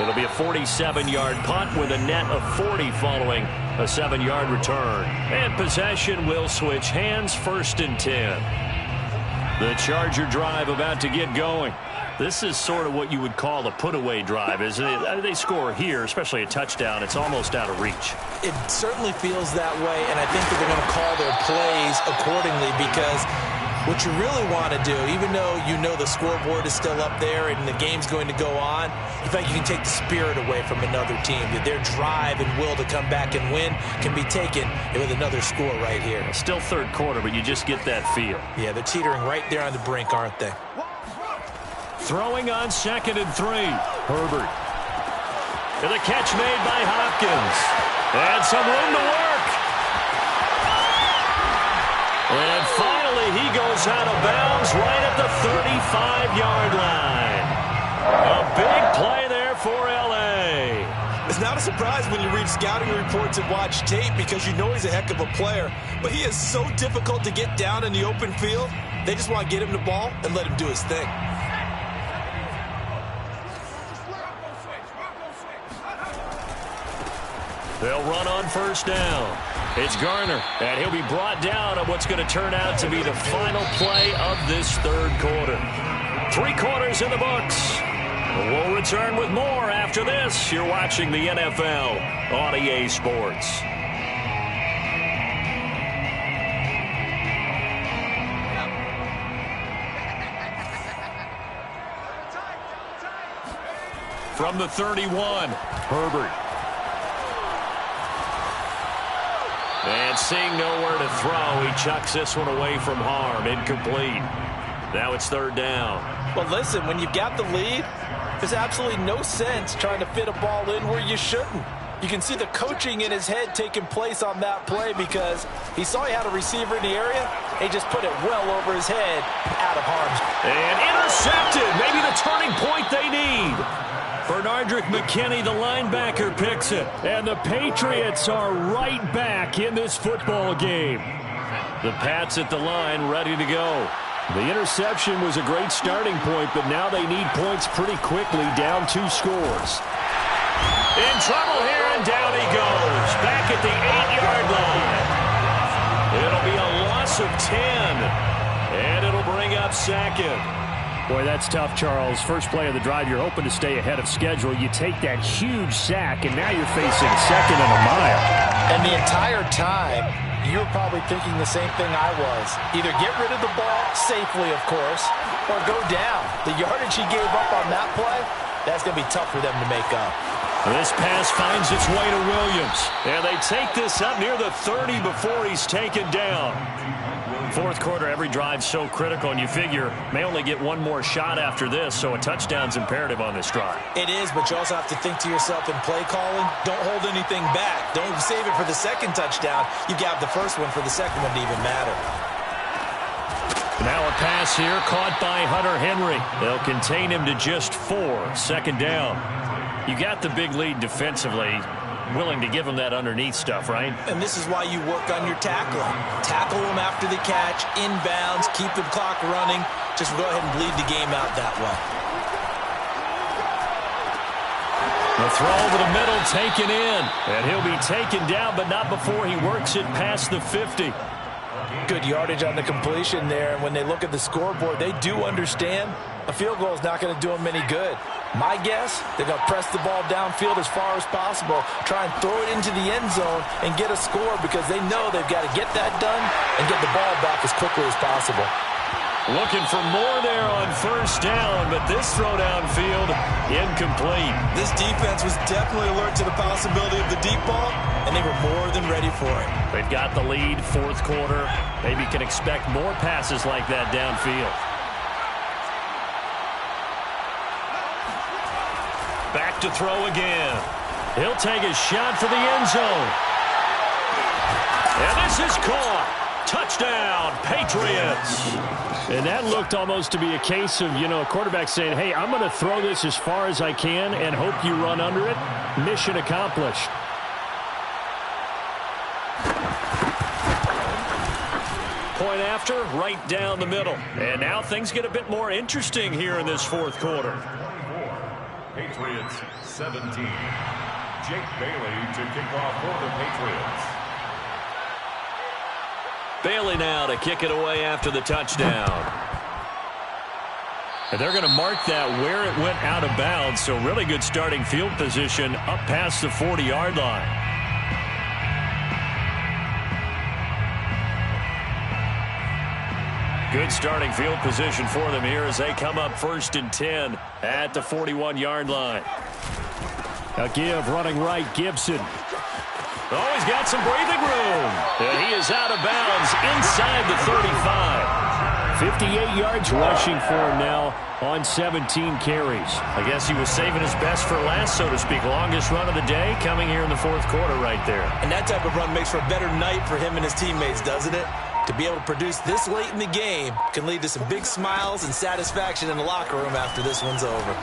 It'll be a 47-yard punt with a net of 40 following a 7-yard return. And possession will switch hands, 1st and 10. The Charger drive about to get going. This is sort of what you would call a put-away drive, isn't it? They score here, especially a touchdown. It's almost out of reach. It certainly feels that way, and I think that they're going to call their plays accordingly because what you really want to do, even though you know the scoreboard is still up there and the game's going to go on, you think you can take the spirit away from another team, that their drive and will to come back and win can be taken with another score right here. Still third quarter, but you just get that feel. Yeah, they're teetering right there on the brink, aren't they? Throwing on 2nd and 3. Herbert. And the catch made by Hopkins. And some room to work. And finally, he goes out of bounds right at the 35-yard line. A big play there for L.A. It's not a surprise when you read scouting reports and watch tape because you know he's a heck of a player. But he is so difficult to get down in the open field. They just want to get him the ball and let him do his thing. They'll run on 1st down. It's Garner, and he'll be brought down on what's going to turn out to be the final play of this third quarter. 3 quarters in the books. We'll return with more after this. You're watching the NFL on EA Sports. From the 31, Herbert. And seeing nowhere to throw, he chucks this one away from harm. Incomplete. Now it's 3rd down. Well, listen, when you've got the lead, there's absolutely no sense trying to fit a ball in where you shouldn't. You can see the coaching in his head taking place on that play because he saw he had a receiver in the area. He just put it well over his head, out of harm's. And intercepted. Maybe the turning point they need. Bernardrick McKinney, the linebacker, picks it. And the Patriots are right back in this football game. The Pats at the line, ready to go. The interception was a great starting point, but now they need points pretty quickly, down 2 scores. In trouble here, and down he goes. Back at the 8-yard line. It'll be a loss of 10. And it'll bring up 2nd. Boy, that's tough, Charles. First play of the drive, you're hoping to stay ahead of schedule. You take that huge sack, and now you're facing 2nd and a mile. And the entire time, you're probably thinking the same thing I was. Either get rid of the ball, safely, of course, or go down. The yardage he gave up on that play, that's going to be tough for them to make up. This pass finds its way to Williams. And they take this up near the 30 before he's taken down. Fourth quarter, every drive's so critical, and you figure may only get one more shot after this, so a touchdown's imperative on this drive. It is, but you also have to think to yourself in play calling, don't hold anything back. Don't save it for the second touchdown. You got the first one for the second one to even matter. Now a pass here caught by Hunter Henry. They'll contain him to just 4. 2nd down. You got the big lead defensively. Willing to give him that underneath stuff, right? And this is why you work on your tackling. Tackle him after the catch, inbounds, keep the clock running. Just go ahead and bleed the game out that way. The throw over the middle taken in. And he'll be taken down, but not before he works it past the 50. Good yardage on the completion there, and when they look at the scoreboard, they do understand a field goal is not going to do them any good. My guess, they're going to press the ball downfield as far as possible, try and throw it into the end zone and get a score because they know they've got to get that done and get the ball back as quickly as possible. Looking for more there on first down, but this throw downfield incomplete. This defense was definitely alert to the possibility of the deep ball, and they were more than ready for it. They've got the lead, fourth quarter. Maybe can expect more passes like that downfield. Back to throw again. He'll take a shot for the end zone. And this is caught. Touchdown, Patriots. And that looked almost to be a case of, a quarterback saying, hey, I'm going to throw this as far as I can and hope you run under it. Mission accomplished. Point after, right down the middle. And now things get a bit more interesting here in this fourth quarter. Patriots 17. Jake Bailey to kick off for the Patriots. Bailey now to kick it away after the touchdown. And they're going to mark that where it went out of bounds, so really good starting field position up past the 40-yard line. Good starting field position for them here as they come up 1st and 10 at the 41-yard line. A give running right, Gibson. Oh, he's got some breathing room. And he is out of bounds inside the 35. 58 yards rushing for him now on 17 carries. I guess he was saving his best for last, so to speak. Longest run of the day coming here in the fourth quarter right there. And that type of run makes for a better night for him and his teammates, doesn't it? To be able to produce this late in the game can lead to some big smiles and satisfaction in the locker room after this one's over.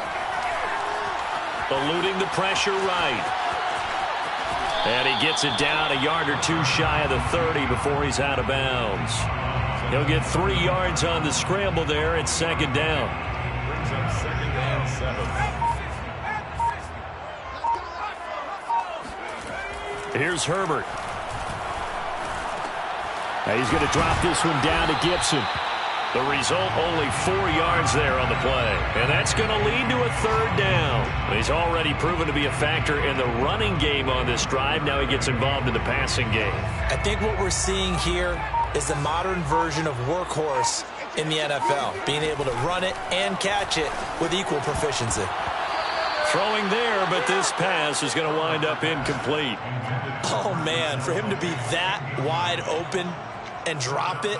Eluding the pressure right. And he gets it down a yard or two shy of the 30 before he's out of bounds. He'll get 3 yards on the scramble there. It's 2nd down. Brings up 2nd and 7. Here's Herbert. Now he's going to drop this one down to Gibson. The result, only 4 yards there on the play. And that's going to lead to a 3rd down. He's already proven to be a factor in the running game on this drive. Now he gets involved in the passing game. I think what we're seeing here is the modern version of workhorse in the NFL. Being able to run it and catch it with equal proficiency. Throwing there, but this pass is going to wind up incomplete. Oh, man, for him to be that wide open and drop it.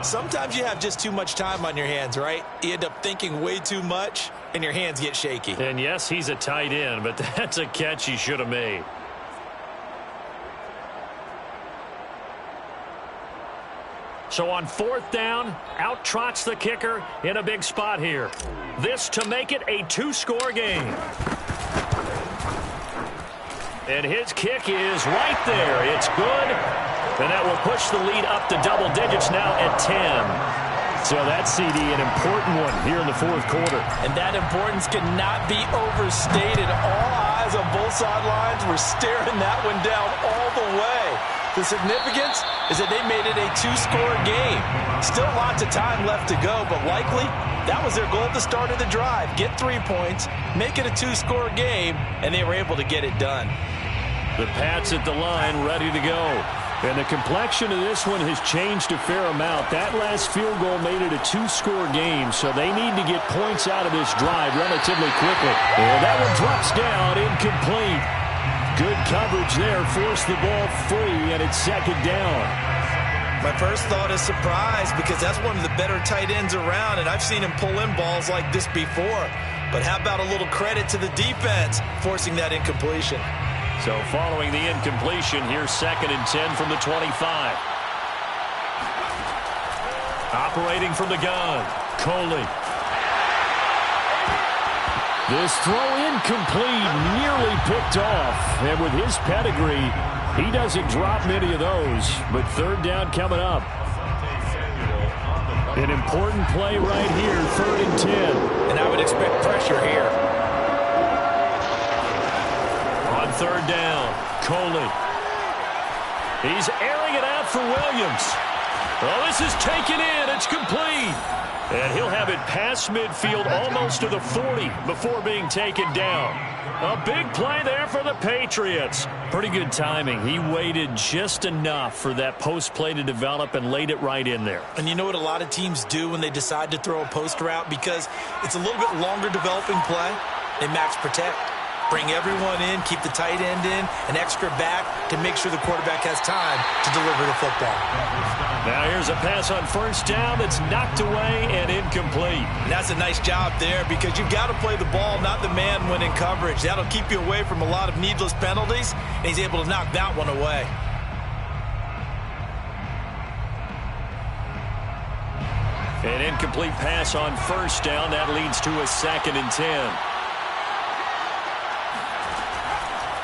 Sometimes you have just too much time on your hands, right? You end up thinking way too much, and your hands get shaky. And yes, he's a tight end, but that's a catch he should have made. So on 4th down, out trots the kicker in a big spot here. This to make it a 2-score game. And his kick is right there. It's good. And that will push the lead up to double digits now at 10. So that CD, an important one here in the fourth quarter. And that importance cannot be overstated. All eyes on both sidelines were staring that one down all the way. The significance is that they made it a 2-score game. Still lots of time left to go, but likely that was their goal at the start of the drive. Get 3 points, make it a 2-score game, and they were able to get it done. The Pats at the line ready to go. And the complexion of this one has changed a fair amount. That last field goal made it a 2-score game, so they need to get points out of this drive relatively quickly. And that one drops down, incomplete. Good coverage there, forced the ball free, and it's 2nd down. My first thought is surprise because that's one of the better tight ends around, and I've seen him pull in balls like this before. But how about a little credit to the defense forcing that incompletion? So following the incompletion, here's 2nd and 10 from the 25. Operating from the gun, Coley. This throw incomplete, nearly picked off. And with his pedigree, he doesn't drop many of those. But 3rd down coming up. An important play right here, 3rd and 10. And I would expect pressure here. On 3rd down, Coley. He's airing it out for Williams. Oh, this is taken in. It's complete. And he'll have it past midfield almost to the 40 before being taken down. A big play there for the Patriots. Pretty good timing. He waited just enough for that post play to develop and laid it right in there. And you know what a lot of teams do when they decide to throw a post route? Because it's a little bit longer developing play. They max protect. Bring everyone in, keep the tight end in, an extra back to make sure the quarterback has time to deliver the football. Now here's a pass on first down that's knocked away and incomplete. And that's a nice job there because you've got to play the ball, not the man when in coverage. That'll keep you away from a lot of needless penalties, and he's able to knock that one away. An incomplete pass on first down. That leads to a 2nd and 10.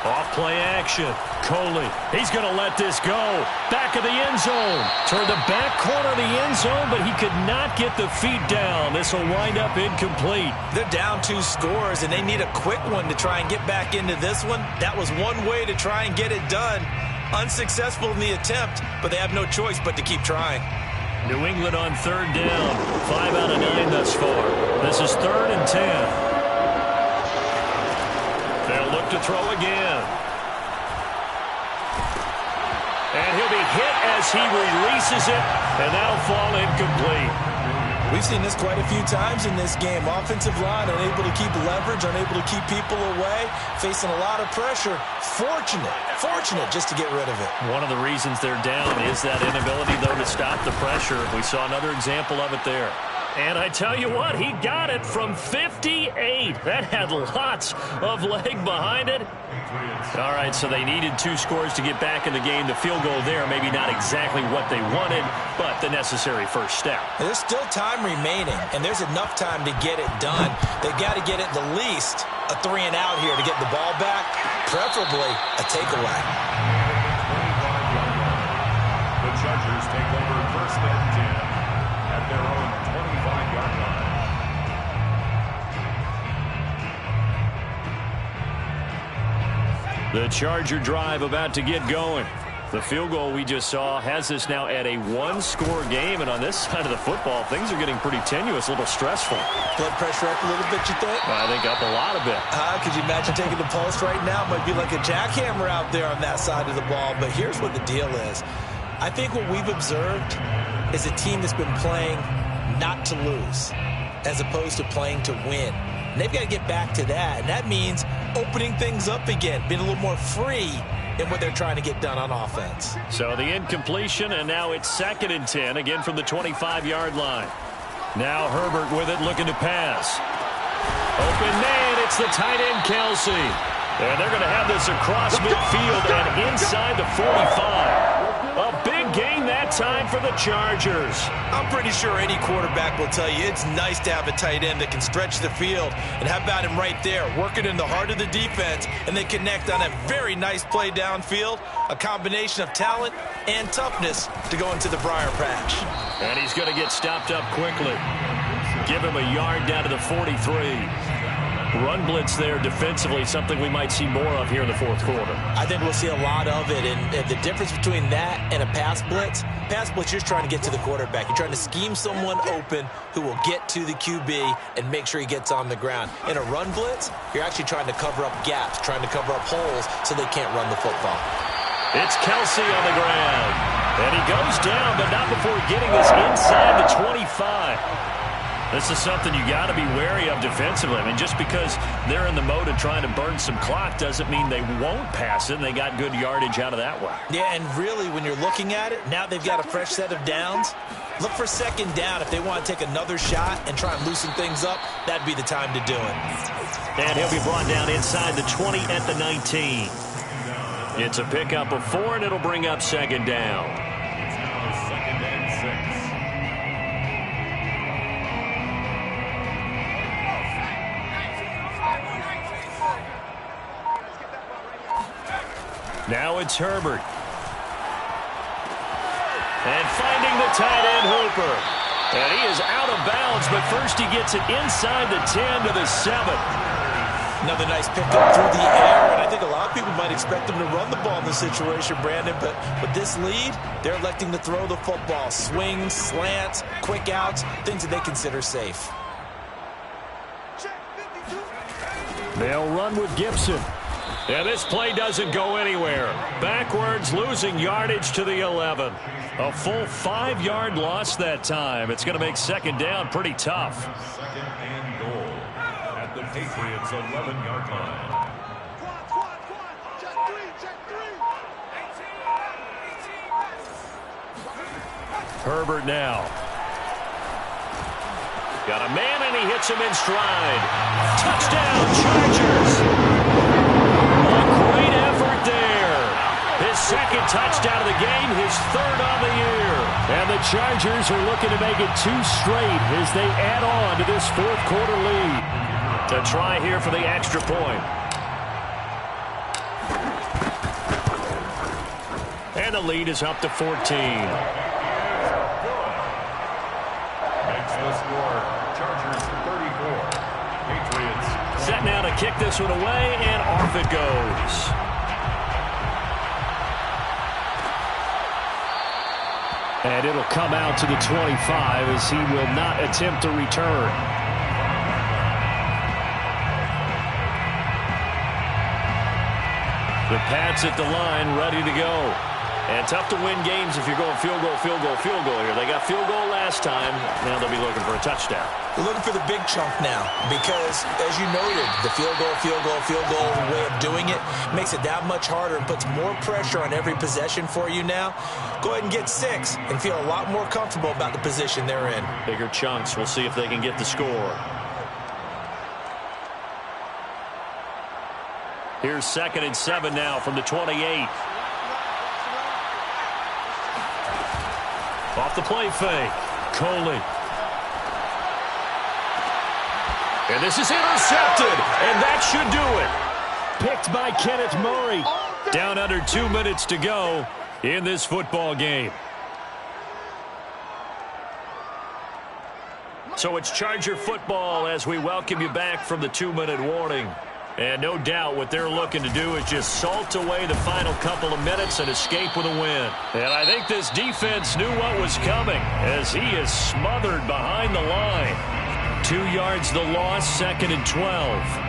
Off play action. Coley, he's going to let this go. Back of the end zone. Toward the back corner of the end zone, but he could not get the feet down. This will wind up incomplete. They're down 2 scores, and they need a quick one to try and get back into this one. That was one way to try and get it done. Unsuccessful in the attempt, but they have no choice but to keep trying. New England on 3rd down. 5 out of 9 thus far. This is 3rd and 10. They'll look to throw again. And he'll be hit as he releases it, and that'll fall incomplete. We've seen this quite a few times in this game. Offensive line unable to keep leverage, unable to keep people away, facing a lot of pressure. Fortunate just to get rid of it. One of the reasons they're down is that inability, though, to stop the pressure. We saw another example of it there. And I tell you what, he got it from 58. That had lots of leg behind it. All right, so they needed 2 scores to get back in the game. The field goal there, maybe not exactly what they wanted, but the necessary first step. There's still time remaining, and there's enough time to get it done. They've got to get at the least a 3 and out here to get the ball back, preferably a takeaway. The Chargers take over 1st and 10 at their own 25-yard line. The Charger drive about to get going. The field goal we just saw has us now at a 1-score game, and on this side of the football, things are getting pretty tenuous, a little stressful. Blood pressure up a little bit, you think? I think up a lot of it. Could you imagine taking the pulse right now? It might be like a jackhammer out there on that side of the ball, but here's what the deal is. I think what we've observed is a team that's been playing not to lose as opposed to playing to win. And they've got to get back to that, and that means opening things up again, being a little more free in what they're trying to get done on offense. So the incompletion, and now it's 2nd and 10, again from the 25-yard line. Now Herbert with it, looking to pass. Open man, it's the tight end Kelsey. And they're going to have this across midfield and inside the 45. A big gain that time for the Chargers. I'm pretty sure any quarterback will tell you it's nice to have a tight end that can stretch the field. And how about him right there, working in the heart of the defense, and they connect on a very nice play downfield, a combination of talent and toughness to go into the briar patch. And he's going to get stopped up quickly. Give him a yard down to the 43. Run blitz there defensively, something we might see more of here in the 4th quarter. I think we'll see a lot of it, and the difference between that and a pass blitz, you're trying to get to the quarterback. You're trying to scheme someone open who will get to the QB and make sure he gets on the ground. In a run blitz, you're actually trying to cover up gaps, trying to cover up holes so they can't run the football. It's Kelsey on the ground, and he goes down, but not before getting this inside the 25. This is something you got to be wary of defensively. I mean, just because they're in the mode of trying to burn some clock doesn't mean they won't pass it, and they got good yardage out of that one. Yeah, and really, when you're looking at it, now they've got a fresh set of downs. Look for 2nd down. If they want to take another shot and try and loosen things up, that'd be the time to do it. And he'll be brought down inside the 20 at the 19. It's a pickup of 4, and it'll bring up 2nd down. It's now 2nd and 6. Now it's Herbert. And finding the tight end Hooper. And he is out of bounds, but first he gets it inside the 10 to the 7. Another nice pickup through the air, and I I think a lot of people might expect them to run the ball in this situation, Brandon, but with this lead, they're electing to throw the football. Swings, slants, quick outs, things that they consider safe. They'll run with Gibson. And this play doesn't go anywhere. Backwards, losing yardage to the 11. A full 5-yard loss that time. It's going to make second down pretty tough. Second and goal at the Patriots' 11-yard line. Herbert now. Got a man, and he hits him in stride. Touchdown, Chargers! A great effort there. His second touchdown of the game, his third on the year. And the Chargers are looking to make it 2 straight as they add on to this fourth-quarter lead. To try here for the extra point. And the lead is up to 14. Makes the score Chargers 34. Patriots. Set now to kick this one away, and off it goes. And it'll come out to the 25 as he will not attempt to return. The Pats at the line, ready to go. And tough to win games if you're going field goal, field goal, field goal here. They got field goal last time. Now they'll be looking for a touchdown. We're looking for the big chunk now because, as you noted, the field goal way of doing it makes it that much harder and puts more pressure on every possession for you now. Go ahead and get 6 and feel a lot more comfortable about the position they're in. Bigger chunks. We'll see if they can get the score. Here's 2nd and 7 now from the 28. Off the play fake. Coley. And this is intercepted. And that should do it. Picked by Kenneth Murray. Down under 2 minutes to go in this football game. So it's Charger football as we welcome you back from the 2-minute warning. And no doubt what they're looking to do is just salt away the final couple of minutes and escape with a win. And I think this defense knew what was coming as he is smothered behind the line. 2 yards the loss, 2nd and 12.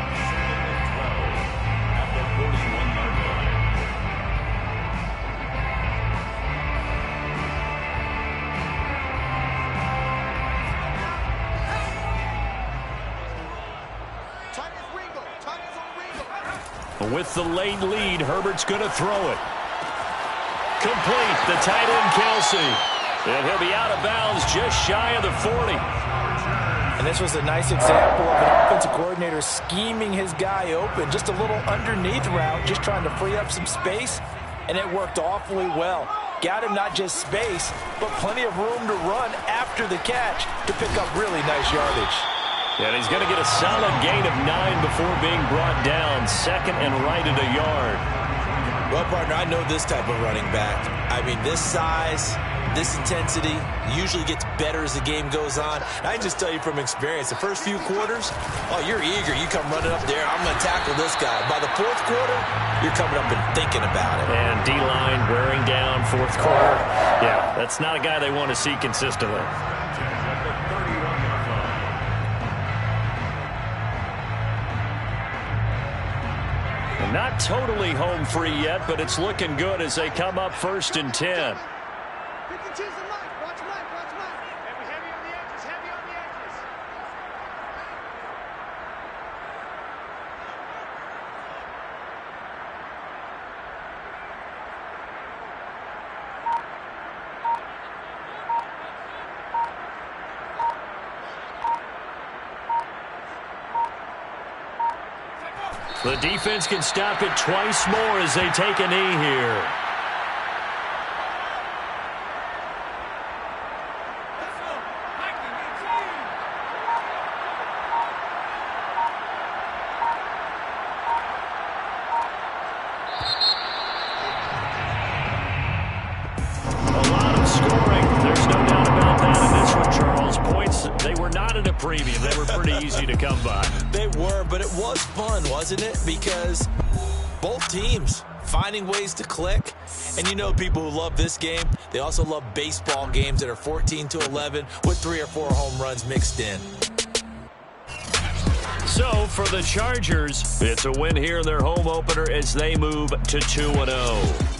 With the late lead, Herbert's going to throw it. Complete, the tight end, Kelsey. And he'll be out of bounds just shy of the 40. And this was a nice example of an offensive coordinator scheming his guy open. Just a little underneath route, just trying to free up some space. And it worked awfully well. Got him not just space, but plenty of room to run after the catch to pick up really nice yardage. And he's going to get a solid gain of 9 before being brought down. 2nd and right at a yard. Well, partner, I know this type of running back. I mean, this size, this intensity usually gets better as the game goes on. And I can just tell you from experience, the first few quarters, oh, you're eager. You come running up there, I'm going to tackle this guy. By the 4th quarter, you're coming up and thinking about it. And D-line wearing down 4th quarter. Yeah, that's not a guy they want to see consistently. Not totally home free yet, but it's looking good as they come up 1st and 10. The defense can stop it twice more as they take a knee here. A lot of scoring. There's no doubt about that in this one, Charles. Points, they were not at a premium. They were pretty easy to come by. They were, but it was fun, wasn't it? Because Both teams finding ways to click. And you know people who love this game, they also love baseball games that are 14-11 with 3 or 4 home runs mixed in. So for the Chargers, it's a win here in their home opener as they move to 2-0.